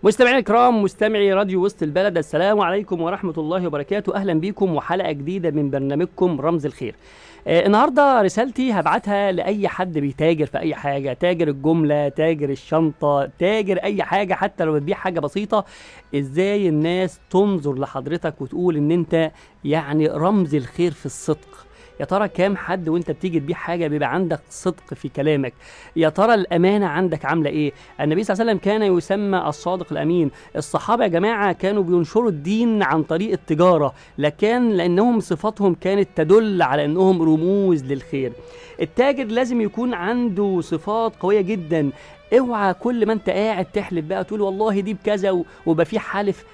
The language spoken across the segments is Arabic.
مستمعينا الكرام، مستمعي راديو وسط البلد، السلام عليكم ورحمة الله وبركاته. أهلا بكم وحلقة جديدة من برنامجكم رمز الخير. النهاردة رسالتي هبعتها لأي حد بيتاجر في أي حاجة، تاجر الجملة، تاجر الشنطة، تاجر أي حاجة، حتى لو بتبيع حاجة بسيطة. إزاي الناس تنظر لحضرتك وتقول إن أنت يعني رمز الخير في الصدق؟ يا ترى كام حد وانت بتيجي تبيع حاجه بيبقى عندك صدق في كلامك؟ يا ترى الامانه عندك عامله ايه؟ النبي صلى الله عليه وسلم كان يسمى الصادق الامين. الصحابه يا جماعه كانوا بينشروا الدين عن طريق التجاره، لانهم صفاتهم كانت تدل على انهم رموز للخير. التاجر لازم يكون عنده صفات قويه جدا. اوعى كل ما انت قاعد تحلف بقى تقول والله دي بكذا ويبقى في حلف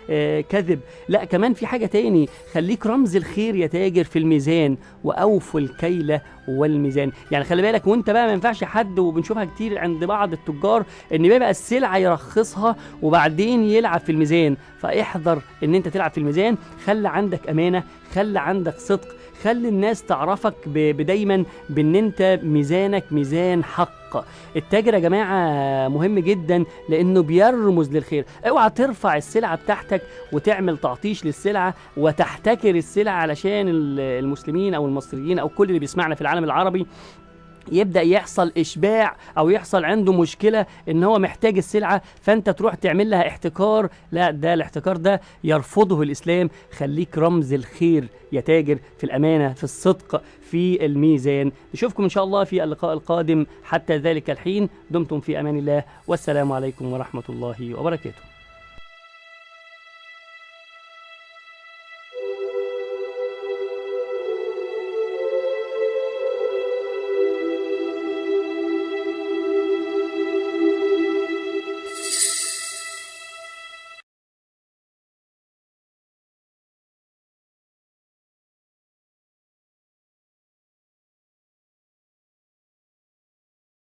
كذب. لا، كمان في حاجه تاني، خليك رمز الخير يا تاجر في الميزان، واوفوا الكيل والميزان. يعني خلي بالك وانت بقى، ما ينفعش حد، وبنشوفها كتير عند بعض التجار، ان بيبقى السلعه يرخصها وبعدين يلعب في الميزان. فاحذر ان انت تلعب في الميزان. خلي عندك امانه، خلي عندك صدق، خلي الناس تعرفك دايما بان انت ميزانك ميزان حق. التاجر يا جماعه مهم جدا لانه بيرمز للخير. اوعى ترفع السلعه بتاعتك وتعمل تعطيش للسلعه وتحتكر السلعه علشان المسلمين او المصريين او كل اللي بيسمعنا في العالم العربي يبدأ يحصل إشباع أو يحصل عنده مشكلة إن هو محتاج السلعة، فأنت تروح تعمل لها احتكار. لا، ده الاحتكار ده يرفضه الإسلام. خليك رمز الخير يا تاجر، في الأمانة، في الصدق، في الميزان. نشوفكم إن شاء الله في اللقاء القادم. حتى ذلك الحين دمتم في أمان الله، والسلام عليكم ورحمة الله وبركاته.